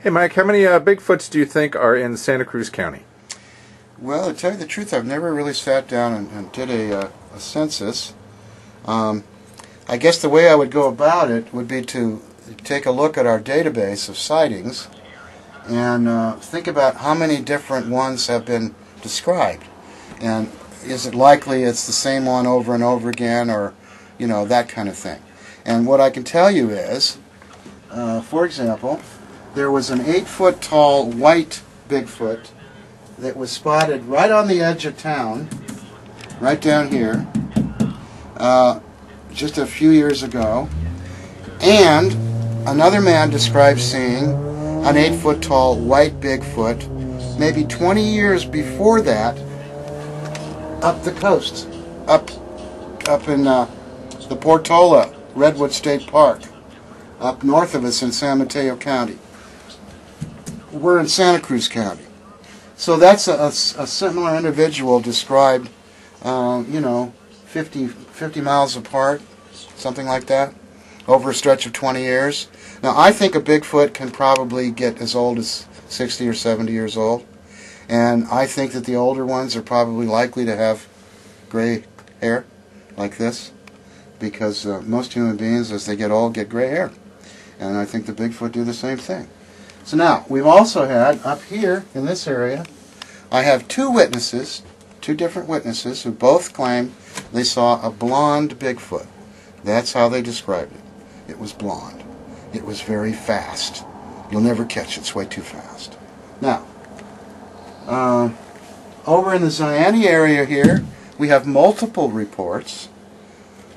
Hey Mike, how many Bigfoots do you think are in Santa Cruz County? Well, to tell you the truth, I've never really sat down and did a census. I guess the way I would go about it would be to take a look at our database of sightings and think about how many different ones have been described. And is it likely it's the same one over and over again, or, you know, that kind of thing. And what I can tell you is, for example, there was an 8-foot tall white Bigfoot that was spotted right on the edge of town, right down here, just a few years ago. And another man described seeing an 8-foot tall white Bigfoot maybe 20 years before that up the coast, up in the Portola Redwood State Park, up north of us in San Mateo County. We're in Santa Cruz County. So that's a similar individual described, 50 miles apart, something like that, over a stretch of 20 years. Now, I think a Bigfoot can probably get as old as 60 or 70 years old. And I think that the older ones are probably likely to have gray hair like this, because most human beings, as they get old, get gray hair. And I think the Bigfoot do the same thing. So now, we've also had, up here in this area, I have two different witnesses, who both claim they saw a blonde Bigfoot. That's how they described it. It was blonde. It was very fast. You'll never catch it. It's way too fast. Now, over in the Zayante area here, we have multiple reports,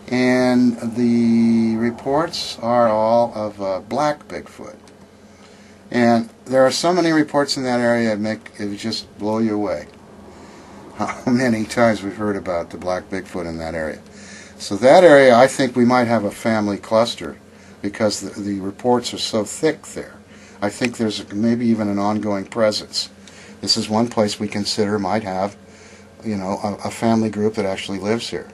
and the reports are all of black Bigfoot. And there are so many reports in that area it would just blow you away. How many times we've heard about the black Bigfoot in that area. So that area, I think we might have a family cluster, because the reports are so thick there. I think there's maybe even an ongoing presence. This is one place we consider might have, a family group that actually lives here.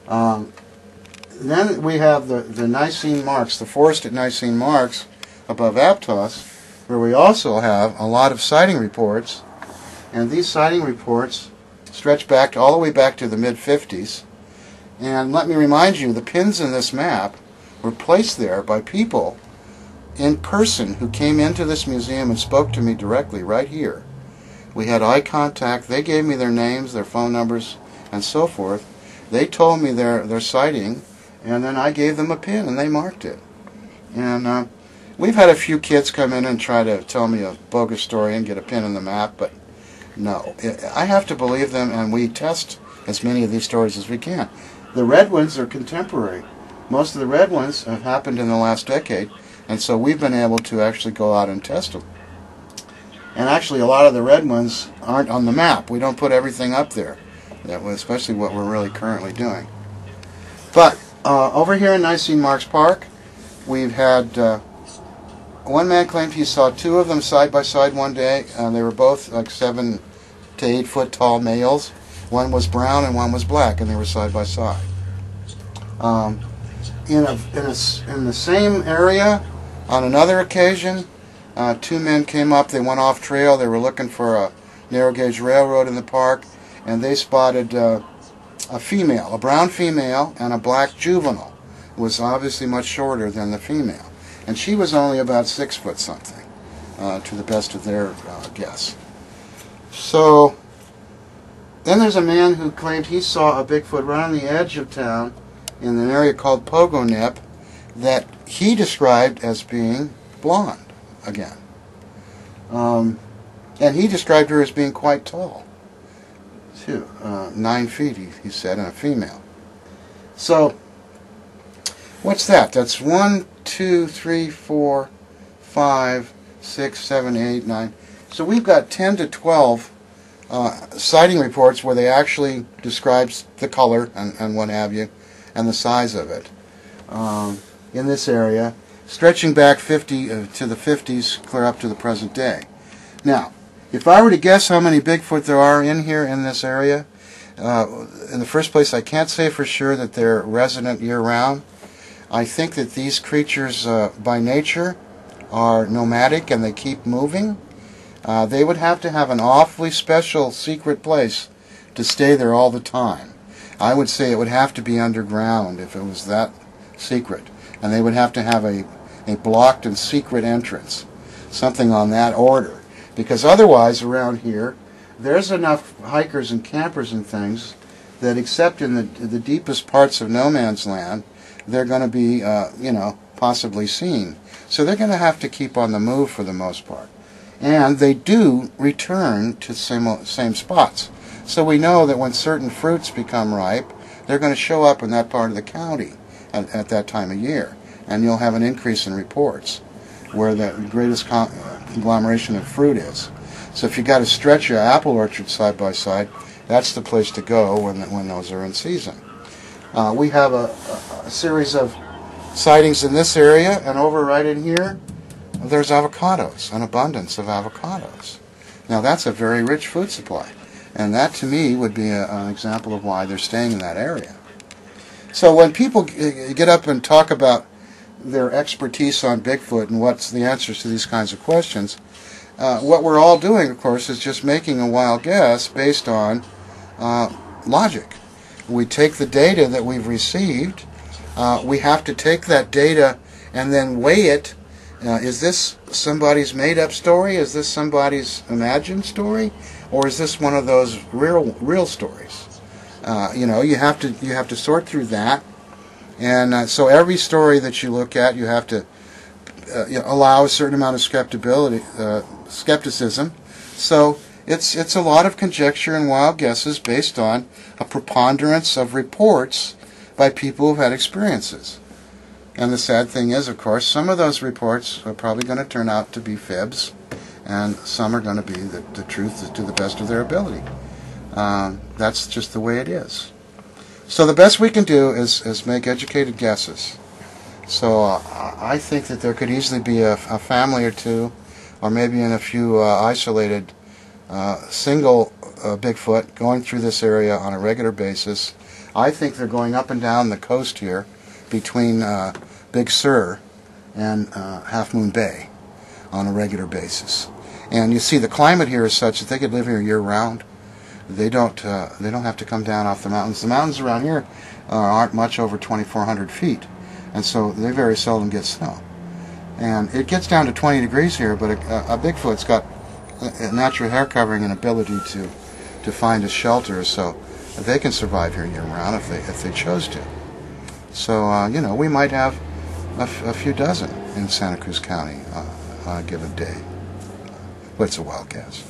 Then we have the Nicene Marks, the forested Nicene Marks above Aptos, where we also have a lot of sighting reports. And these sighting reports stretch back all the way back to the mid-50s. And let me remind you, the pins in this map were placed there by people in person who came into this museum and spoke to me directly right here. We had eye contact. They gave me their names, their phone numbers, and so forth. They told me their sighting, and then I gave them a pin, and they marked it. And we've had a few kids come in and try to tell me a bogus story and get a pin in the map, but no. I have to believe them, and we test as many of these stories as we can. The red ones are contemporary. Most of the red ones have happened in the last decade, and so we've been able to actually go out and test them. And actually, a lot of the red ones aren't on the map. We don't put everything up there, especially what we're really currently doing. But over here in Nicene Marks Park, we've had one man claimed he saw two of them side by side one day, and they were both like 7 to 8 foot tall males. One was brown and one was black, and they were side by side. In the same area, on another occasion, two men came up. They went off trail. They were looking for a narrow gauge railroad in the park, and they spotted a female, a brown female, and a black juvenile. It was obviously much shorter than the female, and she was only about 6 foot something, to the best of their guess. So then there's a man who claimed he saw a Bigfoot right on the edge of town in an area called Pogo Nip that he described as being blonde again. And he described her as being quite tall, too. 9 feet, he said, and a female. So, what's that? That's 1, 2, 3, 4, 5, 6, 7, 8, 9. So we've got 10 to 12 sighting reports where they actually describe the color and what have you, and the size of it in this area, stretching back 50 to the 50s, clear up to the present day. Now, if I were to guess how many Bigfoot there are in here in this area, in the first place, I can't say for sure that they're resident year-round. I think that these creatures, by nature, are nomadic and they keep moving, they would have to have an awfully special secret place to stay there all the time. I would say it would have to be underground if it was that secret. And they would have to have a blocked and secret entrance, something on that order. Because otherwise, around here, there's enough hikers and campers and things that, except in the deepest parts of no man's land, they're going to be, possibly seen. So they're going to have to keep on the move for the most part. And they do return to the same spots. So we know that when certain fruits become ripe, they're going to show up in that part of the county at that time of year. And you'll have an increase in reports where the greatest conglomeration of fruit is. So if you've got to stretch your apple orchard side by side, that's the place to go when those are in season. We have a series of sightings in this area, and over right in here, there's avocados, an abundance of avocados. Now that's a very rich food supply, and that to me would be an example of why they're staying in that area. So when people get up and talk about their expertise on Bigfoot and what's the answers to these kinds of questions, what we're all doing, of course, is just making a wild guess based on logic. We take the data that we've received. We have to take that data and then weigh it. Is this somebody's made-up story? Is this somebody's imagined story? Or is this one of those real stories? You have to sort through that. And so every story that you look at, you have to allow a certain amount of skepticism. So it's a lot of conjecture and wild guesses based on a preponderance of reports by people who've had experiences. And the sad thing is, of course, some of those reports are probably going to turn out to be fibs, and some are going to be the truth to the best of their ability. That's just the way it is. So the best we can do is make educated guesses. So I think that there could easily be a family or two, or maybe in a few isolated single Bigfoot going through this area on a regular basis. I think they're going up and down the coast here between Big Sur and Half Moon Bay on a regular basis. And you see the climate here is such that they could live here year-round. They don't have to come down off the mountains. The mountains around here aren't much over 2,400 feet, and so they very seldom get snow. And it gets down to 20 degrees here, but a Bigfoot's got a natural hair covering and ability to find a shelter, so they can survive here year-round if they chose to. So we might have a few dozen in Santa Cruz County on a given day, but it's a wild guess.